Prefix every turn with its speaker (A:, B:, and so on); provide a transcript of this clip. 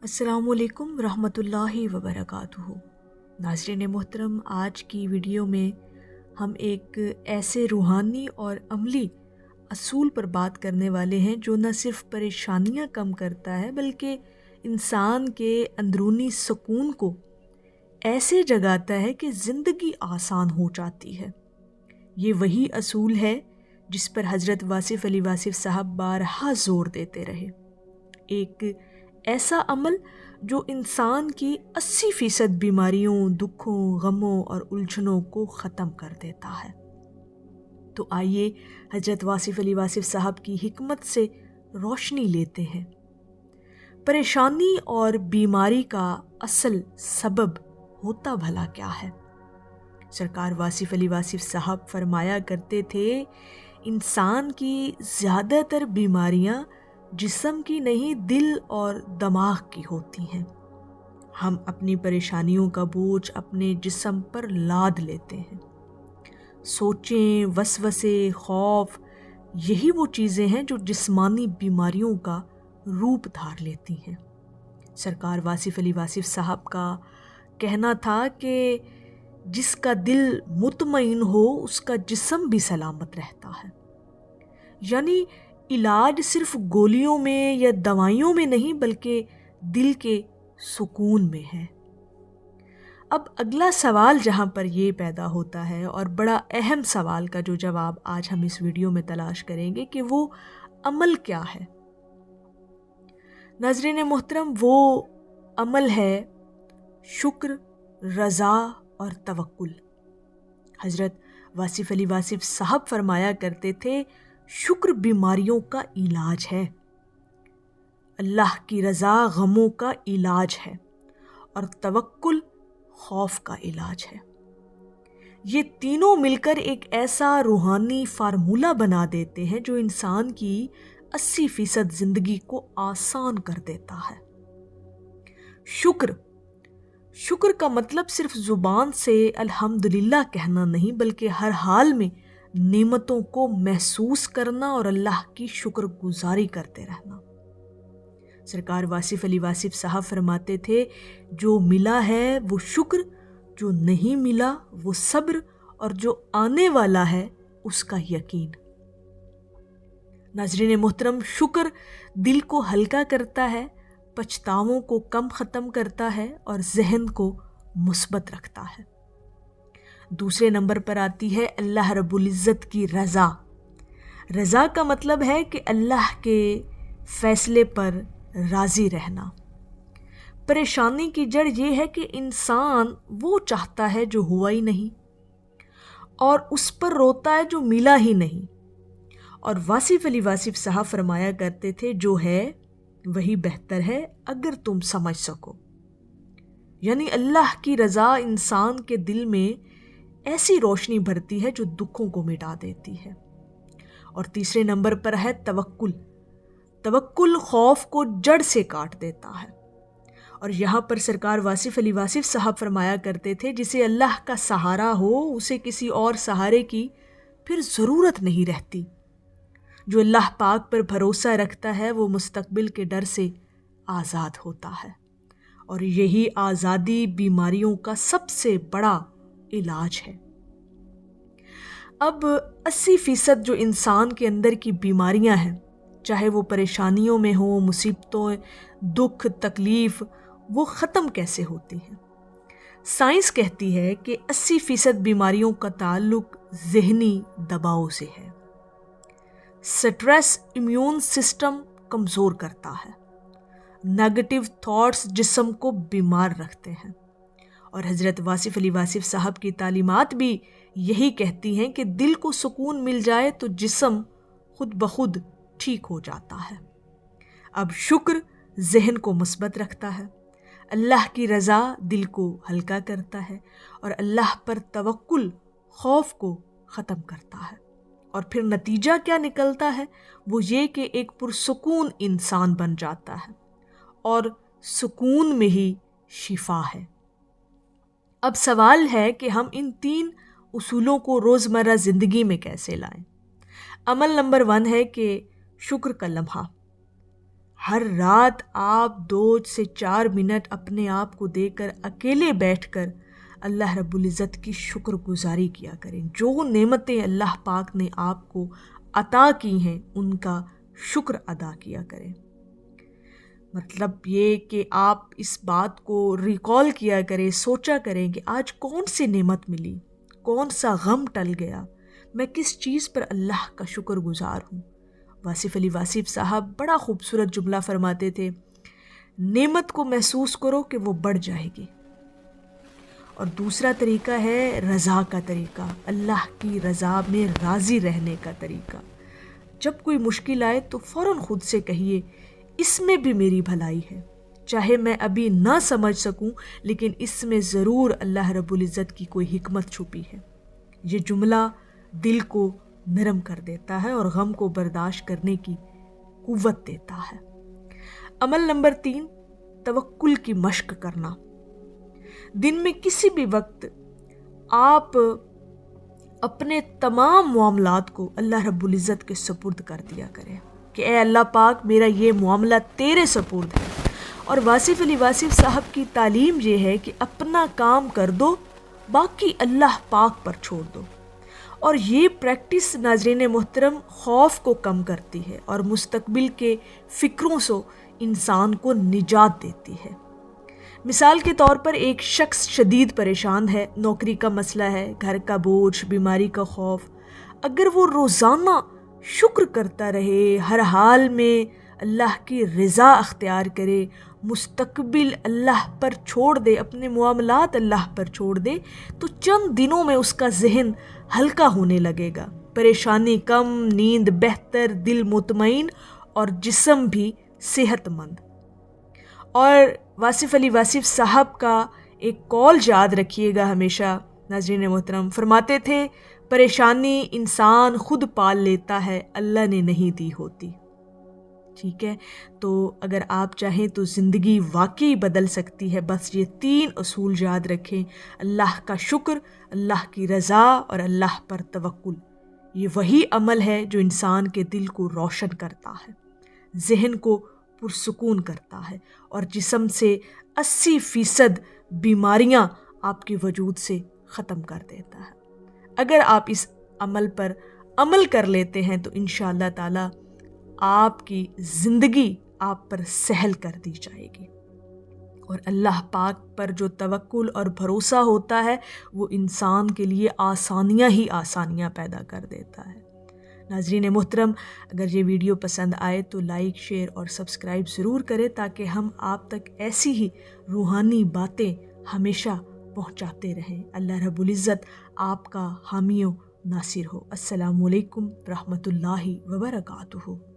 A: السلام علیکم ورحمۃ اللہ وبرکاتہ۔ ناظرین محترم، آج کی ویڈیو میں ہم ایک ایسے روحانی اور عملی اصول پر بات کرنے والے ہیں جو نہ صرف پریشانیاں کم کرتا ہے بلکہ انسان کے اندرونی سکون کو ایسے جگاتا ہے کہ زندگی آسان ہو جاتی ہے۔ یہ وہی اصول ہے جس پر حضرت واصف علی واصف صاحب بارہا زور دیتے رہے۔ ایک ایسا عمل جو انسان کی 80% بیماریوں، دکھوں، غموں اور الجھنوں کو ختم کر دیتا ہے۔ تو آئیے حضرت واصف علی واصف صاحب کی حکمت سے روشنی لیتے ہیں۔ پریشانی اور بیماری کا اصل سبب ہوتا بھلا کیا ہے؟ سرکار واصف علی واصف صاحب فرمایا کرتے تھے، انسان کی زیادہ تر بیماریاں جسم کی نہیں دل اور دماغ کی ہوتی ہیں۔ ہم اپنی پریشانیوں کا بوجھ اپنے جسم پر لاد لیتے ہیں۔ سوچیں، وسوسے، خوف، یہی وہ چیزیں ہیں جو جسمانی بیماریوں کا روپ دھار لیتی ہیں۔ سرکار واصف علی واصف صاحب کا کہنا تھا کہ جس کا دل مطمئن ہو اس کا جسم بھی سلامت رہتا ہے۔ یعنی علاج صرف گولیوں میں یا دوائیوں میں نہیں بلکہ دل کے سکون میں ہے۔ اب اگلا سوال جہاں پر یہ پیدا ہوتا ہے، اور بڑا اہم سوال کا جو جواب آج ہم اس ویڈیو میں تلاش کریں گے، کہ وہ عمل کیا ہے؟ ناظرین محترم، وہ عمل ہے شکر، رضا اور توکل۔ حضرت واصف علی واصف صاحب فرمایا کرتے تھے، شکر بیماریوں کا علاج ہے، اللہ کی رضا غموں کا علاج ہے، اور توکل خوف کا علاج ہے۔ یہ تینوں مل کر ایک ایسا روحانی فارمولہ بنا دیتے ہیں جو انسان کی 80% زندگی کو آسان کر دیتا ہے۔ شکر کا مطلب صرف زبان سے الحمدللہ کہنا نہیں بلکہ ہر حال میں نعمتوں کو محسوس کرنا اور اللہ کی شکر گزاری کرتے رہنا۔ سرکار واصف علی واصف صاحب فرماتے تھے، جو ملا ہے وہ شکر، جو نہیں ملا وہ صبر، اور جو آنے والا ہے اس کا یقین۔ ناظرین محترم، شکر دل کو ہلکا کرتا ہے، پچھتاووں کو کم ختم کرتا ہے اور ذہن کو مثبت رکھتا ہے۔ دوسرے نمبر پر آتی ہے اللہ رب العزت کی رضا۔ رضا کا مطلب ہے کہ اللہ کے فیصلے پر راضی رہنا۔ پریشانی کی جڑ یہ ہے کہ انسان وہ چاہتا ہے جو ہوا ہی نہیں، اور اس پر روتا ہے جو ملا ہی نہیں۔ اور واصف علی واصف صاحب فرمایا کرتے تھے، جو ہے وہی بہتر ہے اگر تم سمجھ سکو۔ یعنی اللہ کی رضا انسان کے دل میں ایسی روشنی بھرتی ہے جو دکھوں کو مٹا دیتی ہے۔ اور تیسرے نمبر پر ہے توکل۔ توکل خوف کو جڑ سے کاٹ دیتا ہے۔ اور یہاں پر سرکار واصف علی واصف صاحب فرمایا کرتے تھے، جسے اللہ کا سہارا ہو اسے کسی اور سہارے کی پھر ضرورت نہیں رہتی۔ جو اللہ پاک پر بھروسہ رکھتا ہے وہ مستقبل کے ڈر سے آزاد ہوتا ہے، اور یہی آزادی بیماریوں کا سب سے بڑا علاج ہے۔ اب 80% جو انسان کے اندر کی بیماریاں ہیں، چاہے وہ پریشانیوں میں ہوں، مصیبتوں، دکھ، تکلیف، وہ ختم کیسے ہوتی ہیں؟ سائنس کہتی ہے کہ 80% بیماریوں کا تعلق ذہنی دباؤ سے ہے۔ سٹریس امیون سسٹم کمزور کرتا ہے، نیگیٹو تھاٹس جسم کو بیمار رکھتے ہیں، اور حضرت واصف علی واصف صاحب کی تعلیمات بھی یہی کہتی ہیں کہ دل کو سکون مل جائے تو جسم خود بخود ٹھیک ہو جاتا ہے۔ اب شکر ذہن کو مثبت رکھتا ہے، اللہ کی رضا دل کو ہلکا کرتا ہے، اور اللہ پر توکل خوف کو ختم کرتا ہے۔ اور پھر نتیجہ کیا نکلتا ہے؟ وہ یہ کہ ایک پرسکون انسان بن جاتا ہے، اور سکون میں ہی شفا ہے۔ اب سوال ہے کہ ہم ان 3 اصولوں کو روزمرہ زندگی میں کیسے لائیں؟ عمل نمبر 1 ہے کہ شکر کا لمحہ۔ ہر رات آپ 2 سے 4 منٹ اپنے آپ کو دے کر اکیلے بیٹھ کر اللہ رب العزت کی شکر گزاری کیا کریں. جو نعمتیں اللہ پاک نے آپ کو عطا کی ہیں ان کا شکر ادا کیا کریں. مطلب یہ کہ آپ اس بات کو ریکال کیا کریں، سوچا کریں کہ آج کون سی نعمت ملی، کون سا غم ٹل گیا، میں کس چیز پر اللہ کا شکر گزار ہوں. واصف علی واصف صاحب بڑا خوبصورت جملہ فرماتے تھے، نعمت کو محسوس کرو کہ وہ بڑھ جائے گی. اور دوسرا طریقہ ہے رضا کا طریقہ، اللہ کی رضا میں راضی رہنے کا طریقہ. جب کوئی مشکل آئے تو فوراً خود سے کہیے اس میں بھی میری بھلائی ہے، چاہے میں ابھی نہ سمجھ سکوں لیکن اس میں ضرور اللہ رب العزت کی کوئی حکمت چھپی ہے. یہ جملہ دل کو نرم کر دیتا ہے اور غم کو برداشت کرنے کی قوت دیتا ہے. عمل نمبر 3، توکل کی مشق کرنا. دن میں کسی بھی وقت آپ اپنے تمام معاملات کو اللہ رب العزت کے سپرد کر دیا کریں کہ اے اللہ پاک میرا یہ معاملہ تیرے سپرد ہے. اور واصف علی واصف صاحب کی تعلیم یہ ہے کہ اپنا کام کر دو، باقی اللہ پاک پر چھوڑ دو. اور یہ پریکٹس ناظرین محترم خوف کو کم کرتی ہے اور مستقبل کے فکروں سے انسان کو نجات دیتی ہے. مثال کے طور پر ایک شخص شدید پریشان ہے، نوکری کا مسئلہ ہے، گھر کا بوجھ، بیماری کا خوف. اگر وہ روزانہ شکر کرتا رہے، ہر حال میں اللہ کی رضا اختیار کرے، مستقبل اللہ پر چھوڑ دے، اپنے معاملات اللہ پر چھوڑ دے، تو چند دنوں میں اس کا ذہن ہلکا ہونے لگے گا، پریشانی کم، نیند بہتر، دل مطمئن اور جسم بھی صحت مند. اور واصف علی واصف صاحب کا ایک قول یاد رکھیے گا ہمیشہ ناظرین محترم، فرماتے تھے پریشانی انسان خود پال لیتا ہے، اللہ نے نہیں دی ہوتی. ٹھیک ہے، تو اگر آپ چاہیں تو زندگی واقعی بدل سکتی ہے. بس یہ 3 اصول یاد رکھیں، اللہ کا شکر، اللہ کی رضا اور اللہ پر توکل. یہ وہی عمل ہے جو انسان کے دل کو روشن کرتا ہے، ذہن کو پرسکون کرتا ہے اور جسم سے 80% بیماریاں آپ کے وجود سے ختم کر دیتا ہے. اگر آپ اس عمل پر عمل کر لیتے ہیں تو انشاءاللہ تعالی آپ کی زندگی آپ پر سہل کر دی جائے گی. اور اللہ پاک پر جو توکل اور بھروسہ ہوتا ہے وہ انسان کے لیے آسانیاں ہی آسانیاں پیدا کر دیتا ہے. ناظرین محترم، اگر یہ ویڈیو پسند آئے تو لائک، شیئر اور سبسکرائب ضرور کریں تاکہ ہم آپ تک ایسی ہی روحانی باتیں ہمیشہ پہنچاتے رہیں. اللہ رب العزت آپ کا حامی و ناصر ہو. السلام علیکم ورحمۃ اللہ وبرکاتہ.